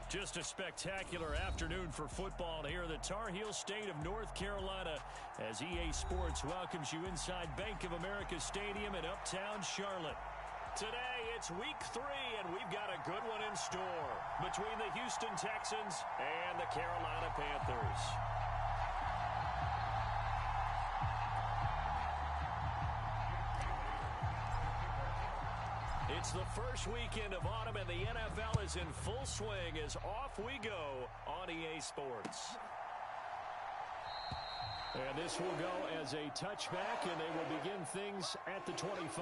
Just a spectacular afternoon for football here in the Tar Heel state of North Carolina as EA Sports welcomes you inside Bank of America Stadium in uptown Charlotte. Today, it's week 3, and we've got a good one in store between the Houston Texans and the Carolina Panthers. It's the first weekend of autumn, and the NFL is in full swing as off we go on EA Sports. And this will go as a touchback, and they will begin things at the 25.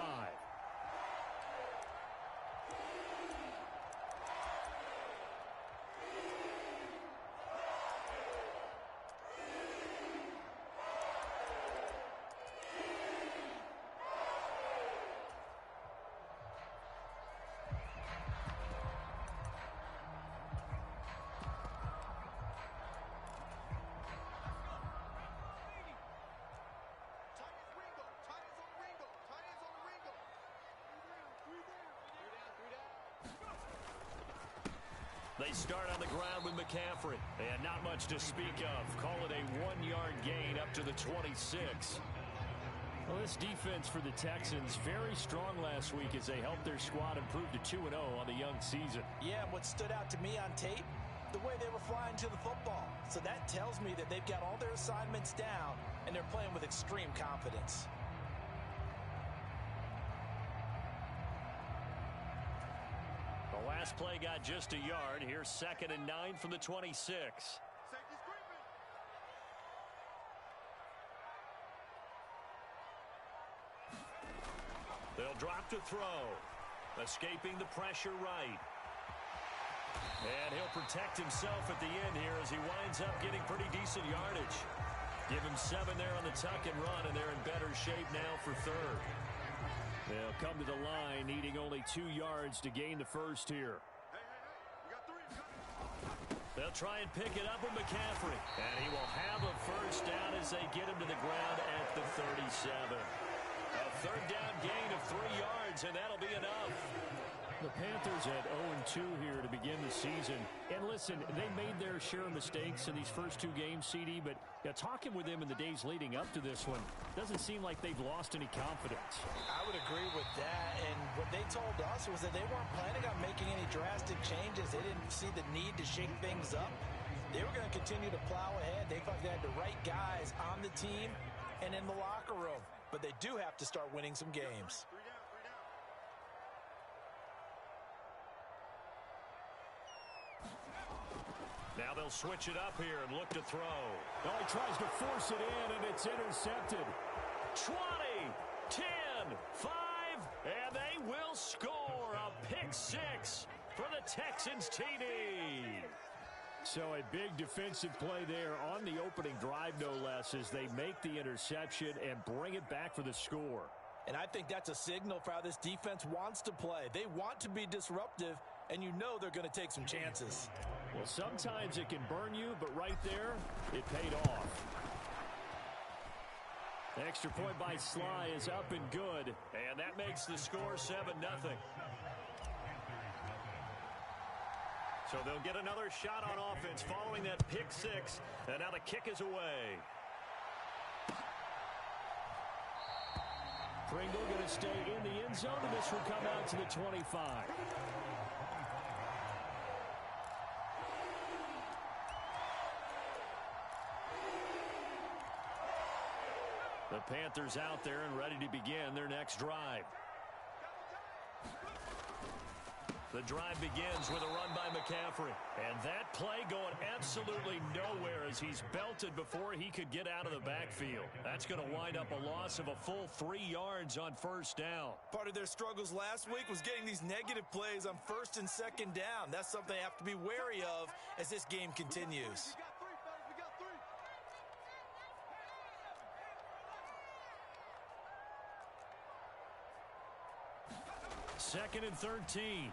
They start on the ground with McCaffrey, and not much to speak of. Call it a 1-yard gain up to the 26. Well, this defense for the Texans, very strong last week as they helped their squad improve to 2-0 on the young season. Yeah, and what stood out to me on tape, the way they were flying to the football. So that tells me that they've got all their assignments down, and they're playing with extreme confidence. The last play got just a yard. Here's 2nd and 9 from the 26. They'll drop to throw. Escaping the pressure right. And he'll protect himself at the end here as he winds up getting pretty decent yardage. Give him 7 there on the tuck and run, and they're in better shape now for 3rd. They'll come to the line, needing only 2 yards to gain the first here. They'll try and pick it up with McCaffrey. And he will have a first down as they get him to the ground at the 37. A 3rd down gain of 3 yards, and that'll be enough. The Panthers at 0-2 here to begin the season. And listen, they made their share of mistakes in these first 2 games, CD, but talking with them in the days leading up to this one, doesn't seem like they've lost any confidence. I would agree with that, and what they told us was that they weren't planning on making any drastic changes. They didn't see the need to shake things up. They were going to continue to plow ahead. They thought they had the right guys on the team and in the locker room, but they do have to start winning some games. Now they'll switch it up here and look to throw. Oh, he tries to force it in, and it's intercepted. 20, 10, 5, and they will score a pick-6 for the Texans TD. So a big defensive play there on the opening drive, no less, as they make the interception and bring it back for the score. And I think that's a signal for how this defense wants to play. They want to be disruptive, and you know they're going to take some chances. Well, sometimes it can burn you, but right there, it paid off. The extra point by Sly is up and good, and that makes the score 7-0. So they'll get another shot on offense following that pick-6, and now the kick is away. Pringle going to stay in the end zone, and this will come out to the 25. The Panthers out there and ready to begin their next drive. The drive begins with a run by McCaffrey. And that play going absolutely nowhere as he's belted before he could get out of the backfield. That's going to wind up a loss of a full 3 yards on 1st down. Part of their struggles last week was getting these negative plays on 1st and 2nd down. That's something they have to be wary of as this game continues. 2nd and 13.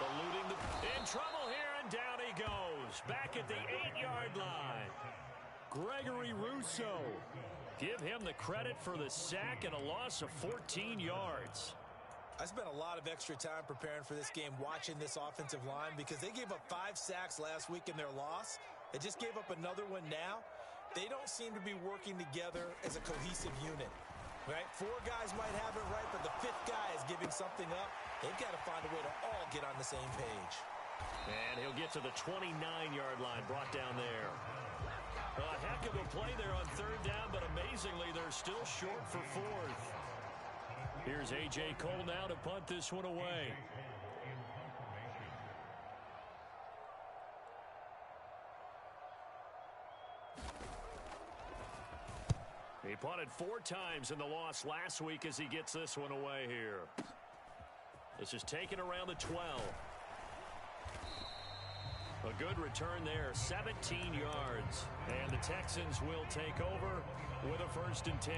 Eluding in trouble here, and down he goes. Back at the 8-yard line. Gregory Rousseau. Give him the credit for the sack and a loss of 14 yards. I spent a lot of extra time preparing for this game, watching this offensive line, because they gave up 5 sacks last week in their loss. They just gave up another one now. They don't seem to be working together as a cohesive unit, right? 4 guys might have it right, but the 5th guy is giving something up. They've got to find a way to all get on the same page. And he'll get to the 29-yard line, brought down there. A heck of a play there on 3rd down, but amazingly, they're still short for 4th. Here's A.J. Cole now to punt this one away. He punted 4 times in the loss last week as he gets this one away here. This is taken around the 12. A good return there, 17 yards. And the Texans will take over with a 1st and 10.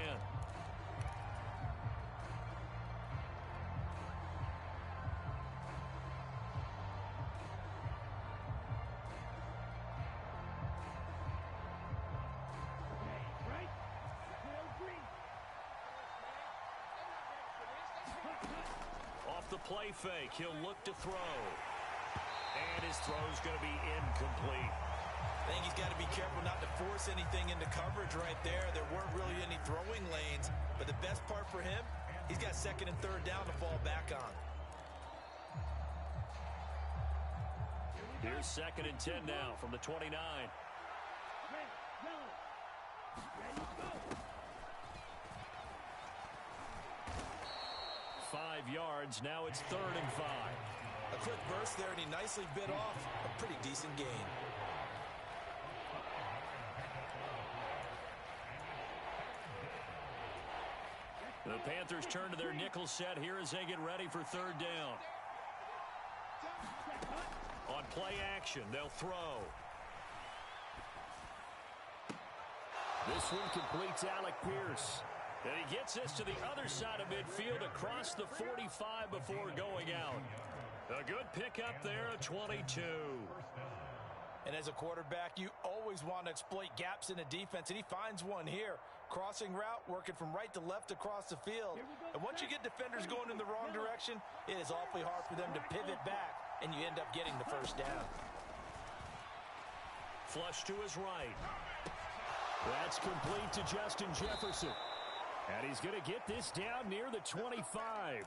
Off the play fake, he'll look to throw. And his throw's going to be incomplete. I think he's got to be careful not to force anything into coverage right there. There weren't really any throwing lanes, but the best part for him, he's got 2nd and 3rd down to fall back on. Here's 2nd and 10 now from the 29. 5 yards. Now it's 3rd and 5. A quick burst there, and he nicely bit off a pretty decent gain. The Panthers turn to their nickel set here as they get ready for 3rd down. On play action, they'll throw. This one completes Alec Pierce. And he gets this to the other side of midfield across the 45 before going out. A good pickup there, a 22. And as a quarterback, you always want to exploit gaps in the defense, and he finds one here. Crossing route, working from right to left across the field. And once you get defenders going in the wrong direction, it is awfully hard for them to pivot back, and you end up getting the 1st down. Flush to his right. That's complete to Justin Jefferson. And he's going to get this down near the 25.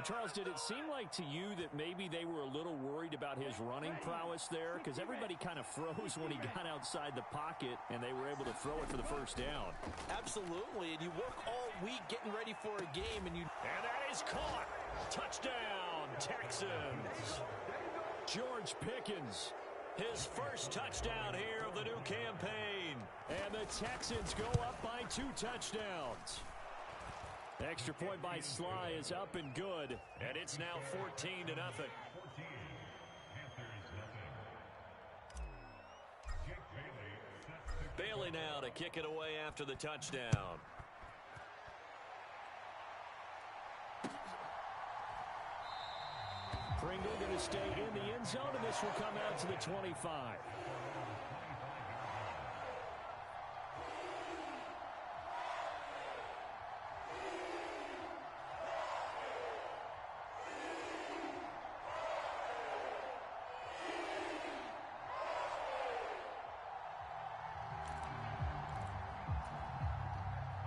Charles, did it seem like to you that maybe they were a little worried about his running prowess there? Because everybody kind of froze when he got outside the pocket, and they were able to throw it for the 1st down. Absolutely, and you work all week getting ready for a game, and that is caught. Touchdown, Texans. George Pickens, his 1st touchdown here of the new campaign. And the Texans go up by 2 touchdowns. Extra point by Sly is up and good, and it's now 14-0. Bailey now to kick it away after the touchdown. Pringle going to stay in the end zone, and this will come out to the 25.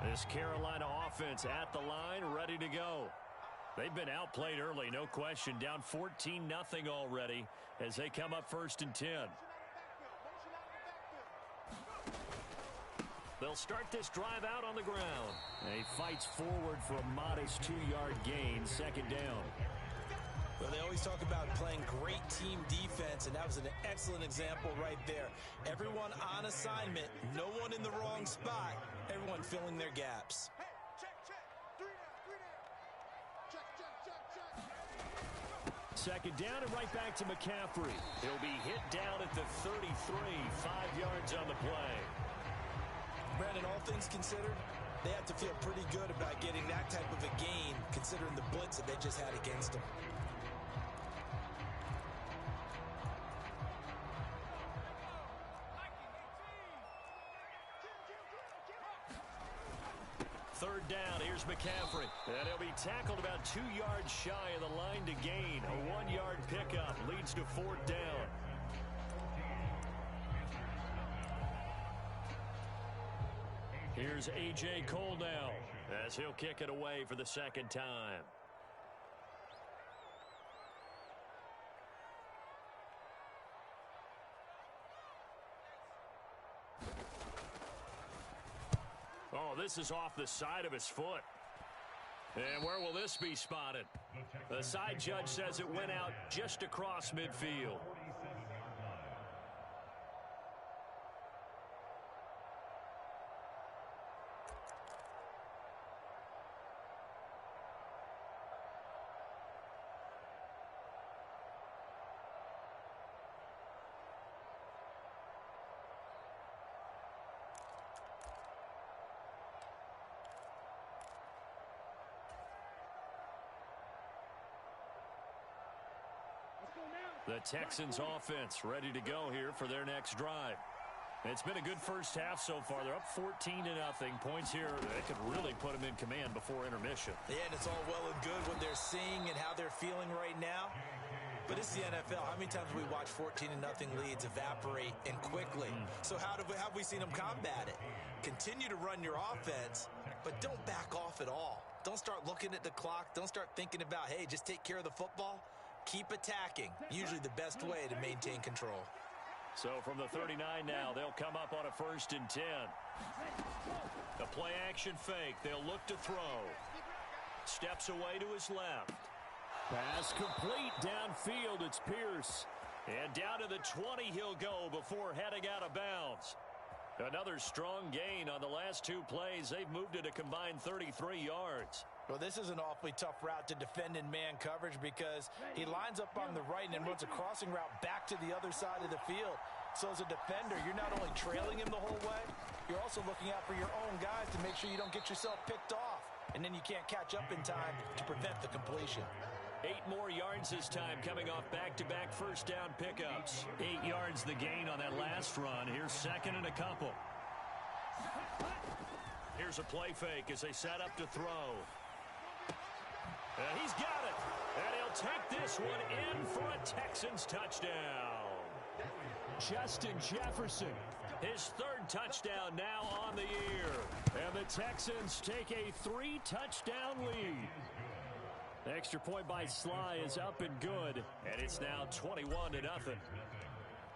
This Carolina offense at the line, ready to go. They've been outplayed early, no question. Down 14-0 already as they come up 1st and 10. They'll start this drive out on the ground. And he fights forward for a modest 2-yard gain, 2nd down. Well, they always talk about playing great team defense, and that was an excellent example right there. Everyone on assignment, no one in the wrong spot, everyone filling their gaps. Second down and right back to McCaffrey. He'll be hit down at the 33, 5 yards on the play. Brandon, all things considered, they have to feel pretty good about getting that type of a gain, considering the blitz that they just had against them. third down. Here's McCaffrey. And he'll be tackled about 2 yards shy of the line to gain. A 1-yard pickup leads to fourth down. Here's A.J. Cole now as he'll kick it away for the second time. Oh, this is off the side of his foot. And where will this be spotted? The side judge says it went out just across midfield. The Texans offense ready to go here for their next drive. It's been a good first half so far. They're up 14-0. Points here that could really put them in command before intermission. Yeah, and it's all well and good what they're seeing and how they're feeling right now. But it's the NFL. How many times have we watched 14-0 leads evaporate and quickly? So how have we seen them combat it? Continue to run your offense, but don't back off at all. Don't start looking at the clock. Don't start thinking about, hey, just take care of the football. Keep attacking. Usually the best way to maintain control. So from the 39 now, they'll come up on a 1st and 10. The play action fake. They'll look to throw. Steps away to his left. Pass complete downfield. It's Pierce. And down to the 20 he'll go before heading out of bounds. Another strong gain on the last 2 plays. They've moved it a combined 33 yards. Well, this is an awfully tough route to defend in man coverage because he lines up on the right and then runs a crossing route back to the other side of the field. So as a defender, you're not only trailing him the whole way, you're also looking out for your own guys to make sure you don't get yourself picked off. And then you can't catch up in time to prevent the completion. 8 more yards this time coming off back-to-back first down pickups. 8 yards the gain on that last run. Here's second and a couple. Here's a play fake as they set up to throw. And he's got it. And he'll take this one in for a Texans touchdown. Justin Jefferson, his 3rd touchdown now on the year. And the Texans take a 3-touchdown lead. The extra point by Sly is up and good. And it's now 21-0.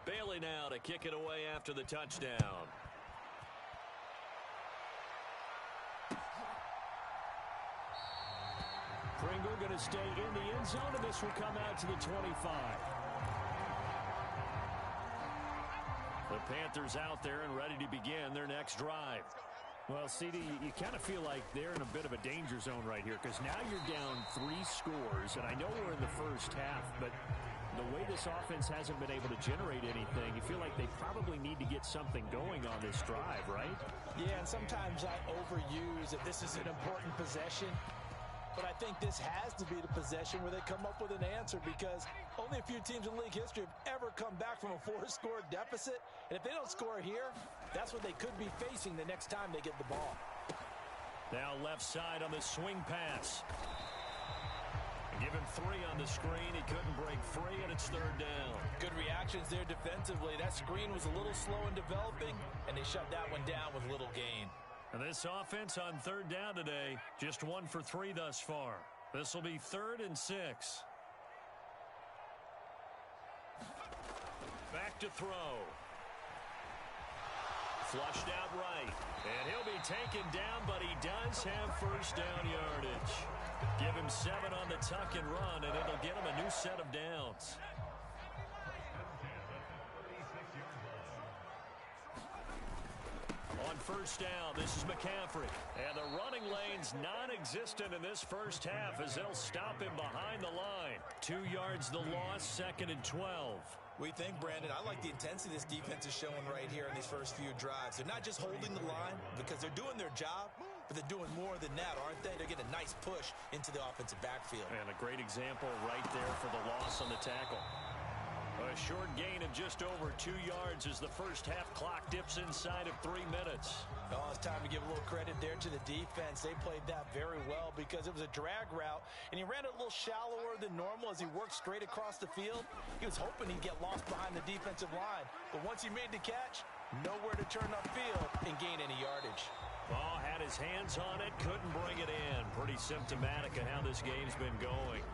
Bailey now to kick it away after the touchdown. Pringle going to stay in the end zone, and this will come out to the 25. The Panthers out there and ready to begin their next drive. Well, CD, you kind of feel like they're in a bit of a danger zone right here because now you're down 3 scores, and I know we're in the first half, but the way this offense hasn't been able to generate anything, you feel like they probably need to get something going on this drive, right? Yeah, and sometimes I overuse that this is an important possession. But I think this has to be the possession where they come up with an answer because only a few teams in league history have ever come back from a 4-score deficit. And if they don't score here, that's what they could be facing the next time they get the ball. Now left side on the swing pass. Give him 3 on the screen. He couldn't break free, and it's 3rd down. Good reactions there defensively. That screen was a little slow in developing, and they shut that one down with little gain. And this offense on 3rd down today, just 1 for 3 thus far. This will be 3rd and 6. Back to throw. Flushed out right. And he'll be taken down, but he does have first down yardage. Give him 7 on the tuck and run, and it'll get him a new set of downs. On first down, this is McCaffrey. And the running lane's non-existent in this first half as they'll stop him behind the line. 2 yards the loss, 2nd and 12. We think, Brandon, I like the intensity this defense is showing right here in these first few drives. They're not just holding the line because they're doing their job, but they're doing more than that, aren't they? They're getting a nice push into the offensive backfield. And a great example right there for the loss on the tackle. A short gain of just over 2 yards as the first half clock dips inside of 3 minutes. Oh, it's time to give a little credit there to the defense. They played that very well because it was a drag route, and he ran it a little shallower than normal as he worked straight across the field. He was hoping he'd get lost behind the defensive line, but once he made the catch, nowhere to turn upfield and gain any yardage. Ball had his hands on it, couldn't bring it in. Pretty symptomatic of how this game's been going.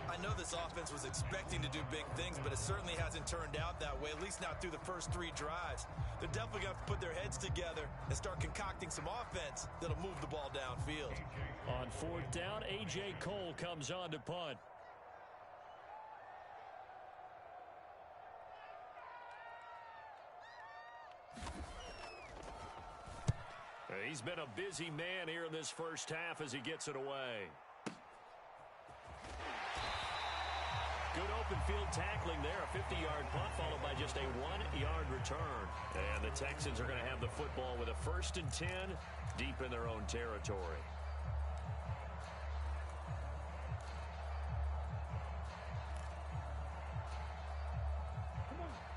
I know this offense was expecting to do big things, but it certainly hasn't turned out that way, at least not through the first 3 drives. They're definitely going to have to put their heads together and start concocting some offense that'll move the ball downfield. On 4th down, A.J. Cole comes on to punt. He's been a busy man here in this first half as he gets it away. Good open field tackling there. A 50-yard punt followed by just a 1-yard return. And the Texans are going to have the football with a 1st and 10 deep in their own territory.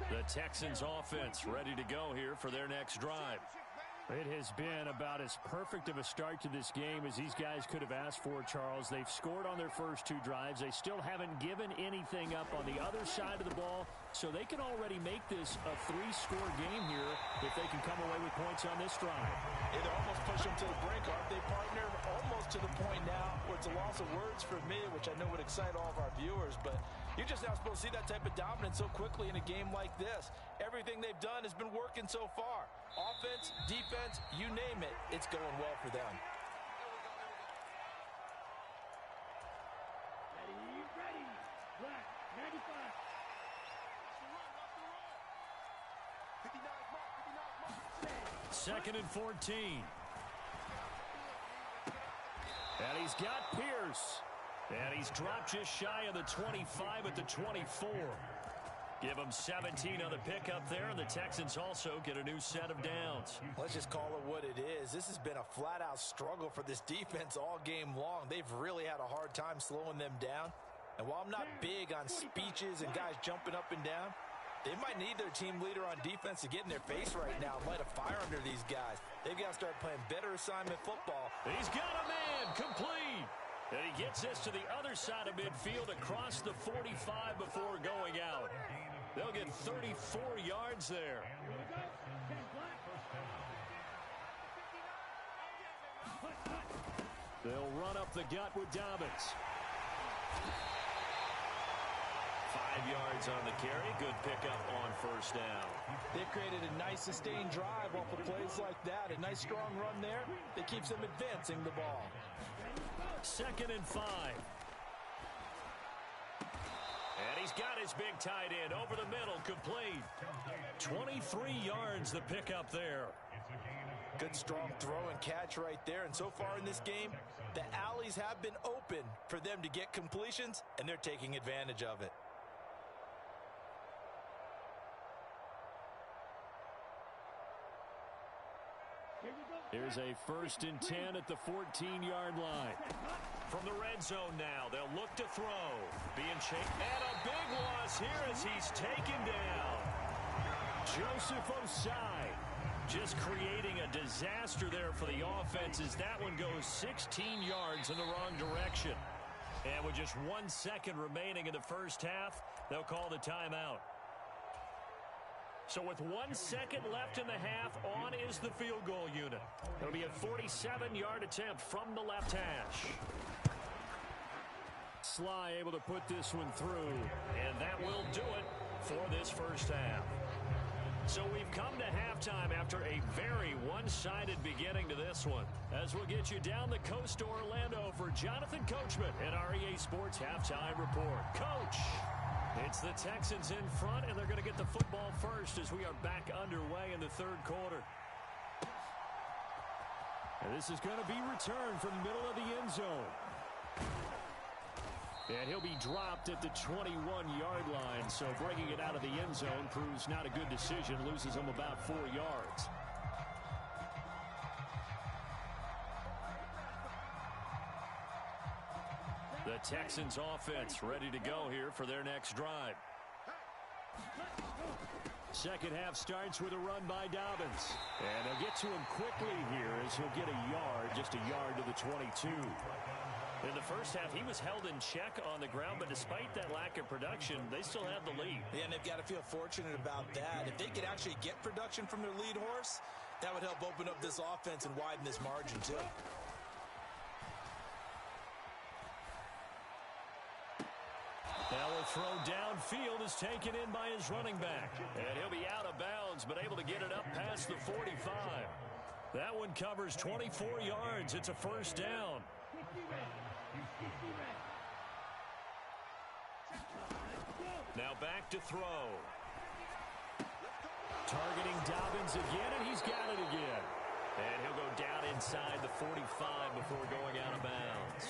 The Texans offense ready to go here for their next drive. It has been about as perfect of a start to this game as these guys could have asked for, Charles. They've scored on their first 2 drives. They still haven't given anything up on the other side of the ball, so they can already make this a 3-score game here if they can come away with points on this drive. They almost push them to the brink, aren't they, partner? Almost to the point now where it's a loss of words for me, which I know would excite all of our viewers, but you're just not supposed to see that type of dominance so quickly in a game like this. Everything they've done has been working so far. Offense, defense, you name it, it's going well for them. Ready. Black, 95. 2nd and 14. And he's got Pierce. And he's dropped just shy of the 25 at the 24. Give them 17 on the pickup there, and the Texans also get a new set of downs. Let's just call it what it is. This has been a flat-out struggle for this defense all game long. They've really had a hard time slowing them down. And while I'm not big on speeches and guys jumping up and down, they might need their team leader on defense to get in their face right now and light a fire under these guys. They've got to start playing better assignment football. He's got a man complete. And he gets this to the other side of midfield across the 45 before going out. They'll get 34 yards there. They'll run up the gut with Dobbins. 5 yards on the carry. Good pickup on 1st down. They've created a nice sustained drive off of plays like that. A nice strong run there that keeps them advancing the ball. 2nd and 5. And he's got his big tight end over the middle, complete. 23 yards the pickup there. Good strong throw and catch right there. And so far in this game, the alleys have been open for them to get completions, and they're taking advantage of it. Here's a 1st and 10 at the 14-yard line. From the red zone now, they'll look to throw. Being chased, and a big loss here as he's taken down. Joseph Osai just creating a disaster there for the offense as that one goes 16 yards in the wrong direction. And with just 1 second remaining in the first half, they'll call the timeout. So with 1 second left in the half, on is the field goal unit. It'll be a 47-yard attempt from the left hash. Sly able to put this one through, and that will do it for this first half. So we've come to halftime after a very one-sided beginning to this one. As we'll get you down the coast to Orlando for Jonathan Coachman and our EA Sports Halftime Report. Coach! It's the Texans in front, and they're going to get the football first as we are back underway in the 3rd quarter. And this is going to be returned from the middle of the end zone. And he'll be dropped at the 21-yard line, so breaking it out of the end zone proves not a good decision, loses him about 4 yards. The Texans offense ready to go here for their next drive. Second half starts with a run by Dobbins. And they'll get to him quickly here as he'll get a yard, just a yard to the 22. In the first half, he was held in check on the ground, but despite that lack of production, they still have the lead. Yeah, and they've got to feel fortunate about that. If they could actually get production from their lead horse, that would help open up this offense and widen this margin, too. Now a throw downfield is taken in by his running back. And he'll be out of bounds, but able to get it up past the 45. That one covers 24 yards. It's a first down. Now back to throw. Targeting Dobbins again, and he's got it again. And he'll go down inside the 45 before going out of bounds.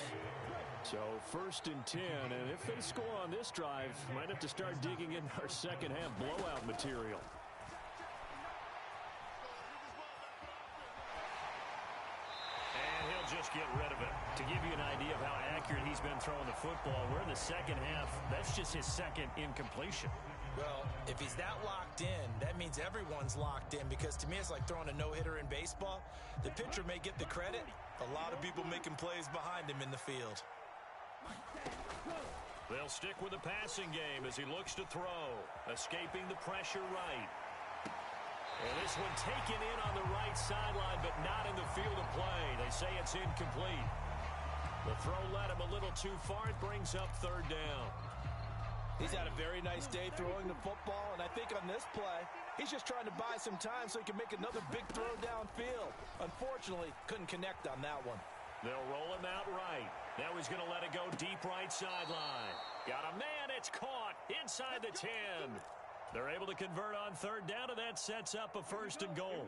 So first and 10, and if they score on this drive, might have to start digging in our second half blowout material. And he'll just get rid of it. To give you an idea of how accurate he's been throwing the football, we're in the second half. That's just his second incompletion. Well, if he's that locked in, that means everyone's locked in, because to me it's like throwing a no-hitter in baseball. The pitcher may get the credit. A lot of people making plays behind him in the field. They'll stick with the passing game as he looks to throw. Escaping the pressure right. And this one taken in on the right sideline, but not in the field of play. They say it's incomplete. The throw led him a little too far. It brings up third down. He's had a very nice day throwing the football, and I think on this play, he's just trying to buy some time so he can make another big throw downfield. Unfortunately, couldn't connect on that one. They'll roll him out right. Now he's going to let it go deep right sideline. Got a man, it's caught inside the 10. They're able to convert on third down, and that sets up a first and goal.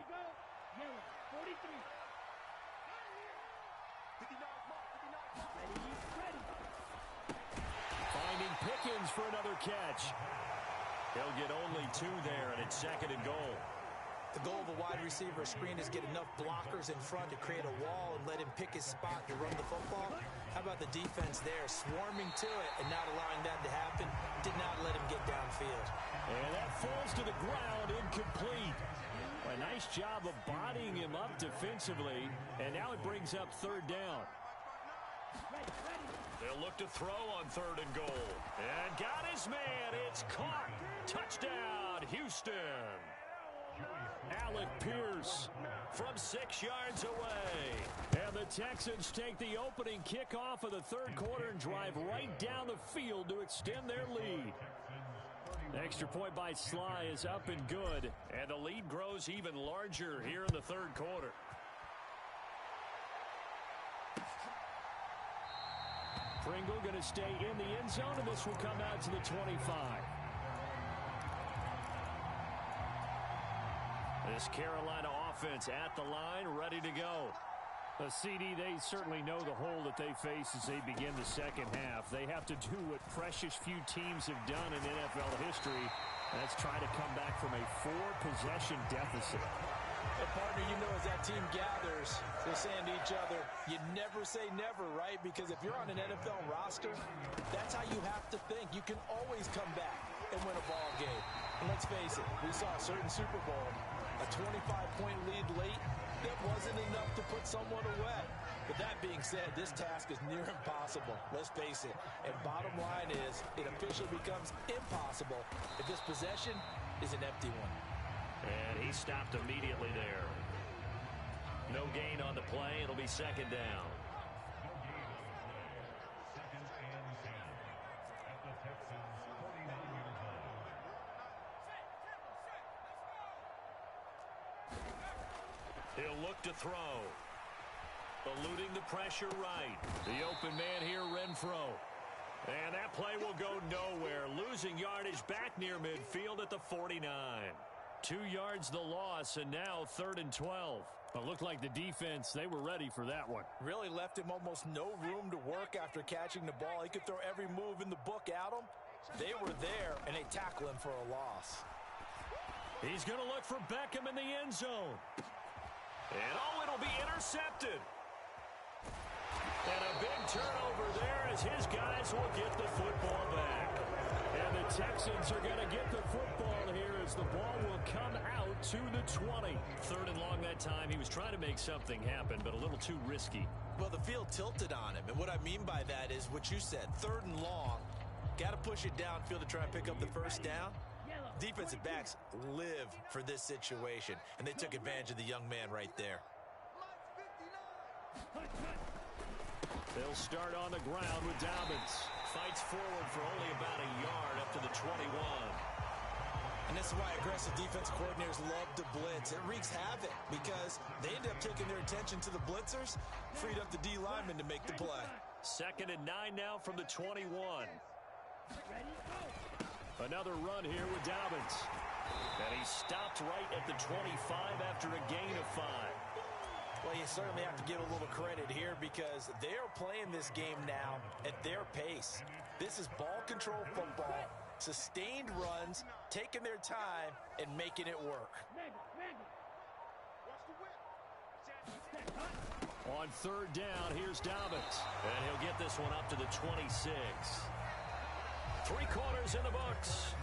Finding Pickens for another catch. He'll get only 2 there, and it's second and goal. The goal of a wide receiver screen is get enough blockers in front to create a wall and let him pick his spot to run the football. How about the defense there, swarming to it and not allowing that to happen? Did not let him get downfield. And that falls to the ground, incomplete. A nice job of bodying him up defensively, and now it brings up third down. They'll look to throw on third and goal. And got his man. It's caught. Touchdown, Houston. Alec Pierce from 6 yards away. And the Texans take the opening kickoff of the third quarter and drive right down the field to extend their lead. Extra point by Sly is up and good. And the lead grows even larger here in the third quarter. Pringle going to stay in the end zone, and this will come out to the 25. This Carolina offense at the line, ready to go. The CD, they certainly know the hole that they face as they begin the second half. They have to do what precious few teams have done in NFL history. That's try to come back from a 4-possession deficit. And partner, you know, as that team gathers, they're saying to each other, you never say never, right? Because if you're on an NFL roster, that's how you have to think. You can always come back and win a ball game. And let's face it, we saw a certain Super Bowl, a 25-point lead late, that wasn't enough to put someone away. But that being said, this task is near impossible. Let's face it. And bottom line is, it officially becomes impossible if this possession is an empty one. And he stopped immediately there. No gain on the play. It'll be second down. He'll look to throw. Eluding the pressure right. The open man here, Renfro. And that play will go nowhere. Losing yardage back near midfield at the 49. 2 yards the loss, and now third and 12. It looked like the defense, they were ready for that one. Really left him almost no room to work after catching the ball. He could throw every move in the book at him. They were there, and they tackle him for a loss. He's going to look for Beckham in the end zone. And it'll be intercepted. And a big turnover there as his guys will get the football back. And the Texans are going to get the football here as the ball will come out to the 20. 3rd and long that time. He was trying to make something happen, but a little too risky. Well, the field tilted on him, and what I mean by that is what you said. 3rd and long, got to push it downfield to try and pick up the first down. Defensive backs live for this situation, and they took advantage of the young man right there. They'll start on the ground with Dobbins. Fights forward for only about a yard up to the 21. And this is why aggressive defense coordinators love to blitz. It wreaks havoc because they end up taking their attention to the blitzers, freed up the D lineman to make the play. 2nd and 9 now from the 21. Another run here with Dobbins. And he stopped right at the 25 after a gain of 5. Well, you certainly have to give a little credit here because they're playing this game now at their pace. This is ball control football, sustained runs, taking their time, and making it work. On 3rd down, here's Dobbins. And he'll get this one up to the 26. 3 quarters in the books.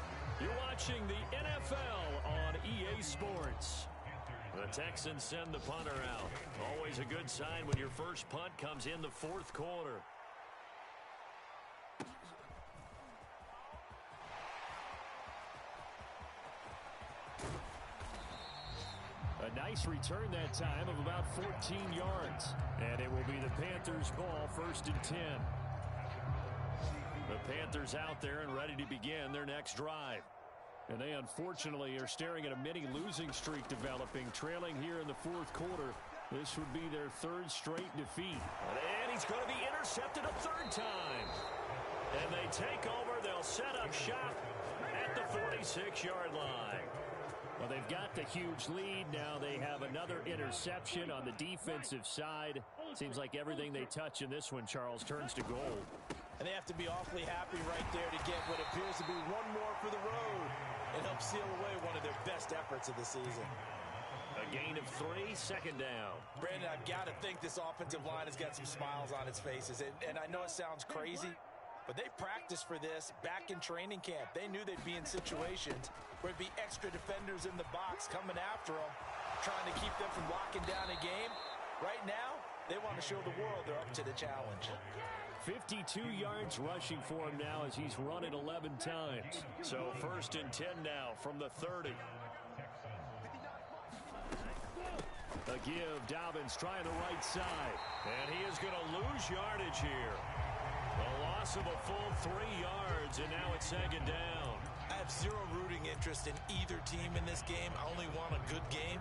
You're watching the NFL on EA Sports. The Texans send the punter out. Always a good sign when your first punt comes in the 4th quarter. A nice return that time of about 14 yards. And it will be the Panthers' ball, 1st and 10. The Panthers out there and ready to begin their next drive. And they unfortunately are staring at a mini losing streak developing, trailing here in the 4th quarter. This would be their 3rd straight defeat. And he's going to be intercepted a 3rd time. And they take over. They'll set up shop at the 46-yard line. Well, they've got the huge lead. Now they have another interception on the defensive side. Seems like everything they touch in this one, Charles, turns to gold. And they have to be awfully happy right there to get what appears to be one more for the road and help seal away one of their best efforts of the season. A gain of 3, 2nd down. Brandon, I've got to think this offensive line has got some smiles on its faces. And I know it sounds crazy, but they practiced for this back in training camp. They knew they'd be in situations where it'd be extra defenders in the box coming after them, trying to keep them from locking down a game. Right now, they want to show the world they're up to the challenge. 52 yards rushing for him now as he's run it 11 times. So 1st and 10 now from the 30. A give, Dobbins trying the right side. And he is going to lose yardage here. A loss of a full 3 yards, and now it's 2nd down. I have zero rooting interest in either team in this game. I only want a good game.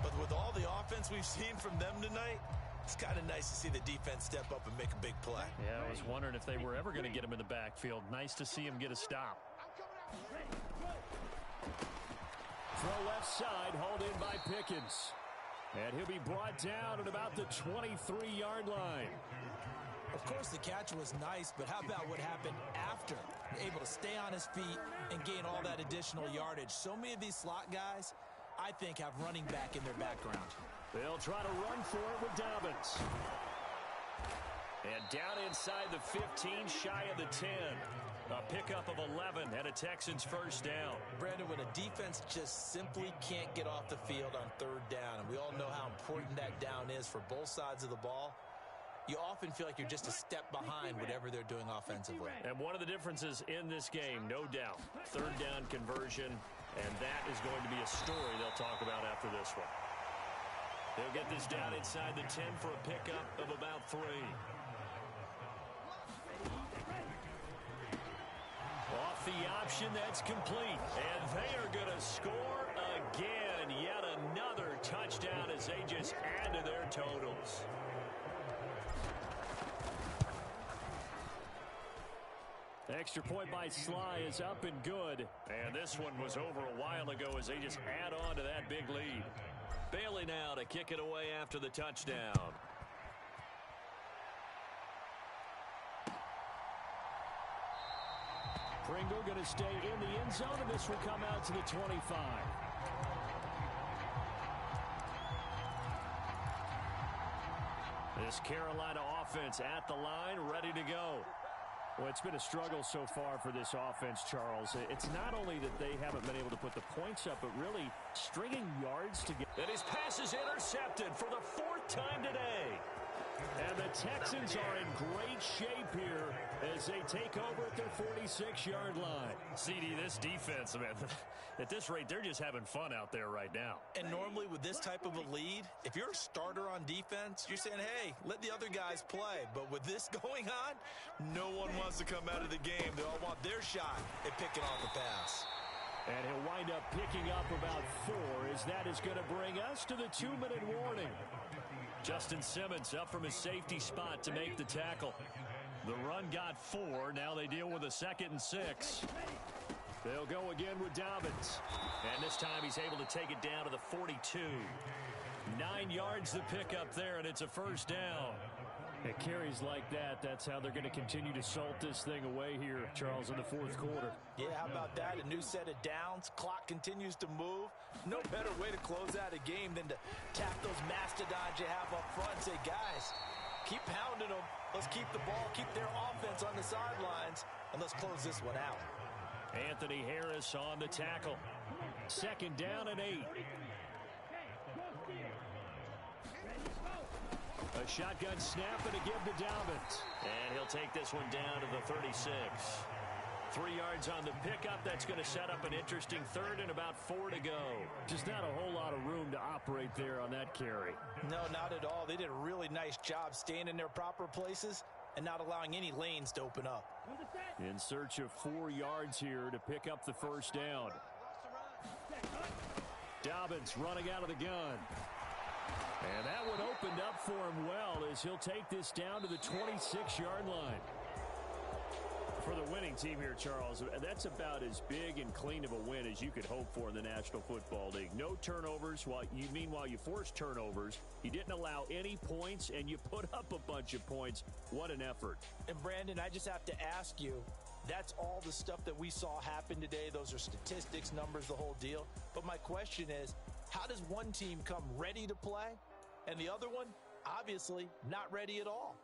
But with all the offense we've seen from them tonight, it's kind of nice to see the defense step up and make a big play. Yeah, I was wondering if they were ever going to get him in the backfield. Nice to see him get a stop. Throw left side, hauled in by Pickens. And he'll be brought down at about the 23-yard line. Of course, the catch was nice, but how about what happened after? Able to stay on his feet and gain all that additional yardage. So many of these slot guys, I think, have running back in their background. They'll try to run for it with Dobbins. And down inside the 15, shy of the 10. A pickup of 11 and a Texans 1st down. Brandon, when a defense just simply can't get off the field on 3rd down, and we all know how important that down is for both sides of the ball, you often feel like you're just a step behind whatever they're doing offensively. And one of the differences in this game, no doubt, 3rd down conversion, and that is going to be a story they'll talk about after this one. They'll get this down inside the 10 for a pickup of about 3. Off the option, that's complete. And they are going to score again. Yet another touchdown as they just add to their totals. Extra point by Sly is up and good. And this one was over a while ago as they just add on to that big lead. Bailey now to kick it away after the touchdown. Pringle going to stay in the end zone, and this will come out to the 25. This Carolina offense at the line, ready to go. Well, it's been a struggle so far for this offense, Charles. It's not only that they haven't been able to put the points up, but really stringing yards together. And his pass is intercepted for the 4th time today. And the Texans are in great shape here as they take over at their 46-yard line. CD, this defense, man, at this rate, they're just having fun out there right now. And normally with this type of a lead, if you're a starter on defense, you're saying, hey, let the other guys play. But with this going on, no one wants to come out of the game. They all want their shot at picking off the pass. And he'll wind up picking up about 4 as that is going to bring us to the 2-minute warning. Justin Simmons up from his safety spot to make the tackle. The run got 4. Now they deal with a 2nd and 6. They'll go again with Dobbins. And this time he's able to take it down to the 42. 9 yards to pick up there, and it's a first down. It carries like that. That's how they're going to continue to salt this thing away here, Charles, in the 4th quarter. Yeah, how about that? A new set of downs. Clock continues to move. No better way to close out a game than to tap those mastodons you have up front and say, guys, keep pounding them. Let's keep the ball, keep their offense on the sidelines, and let's close this one out. Anthony Harris on the tackle. 2nd down and 8. A shotgun snap and a give to Dobbins. And he'll take this one down to the 36. 3 yards on the pickup. That's going to set up an interesting 3rd and about 4 to go. Just not a whole lot of room to operate there on that carry. No, not at all. They did a really nice job staying in their proper places and not allowing any lanes to open up. In search of 4 yards here to pick up the first down. Dobbins running out of the gun. And that one opened up for him well as he'll take this down to the 26-yard line. For the winning team here, Charles, that's about as big and clean of a win as you could hope for in the National Football League. No turnovers. Meanwhile, you forced turnovers. You didn't allow any points, and you put up a bunch of points. What an effort. And, Brandon, I just have to ask you, that's all the stuff that we saw happen today. Those are statistics, numbers, the whole deal. But my question is, how does one team come ready to play and the other one, obviously, not ready at all?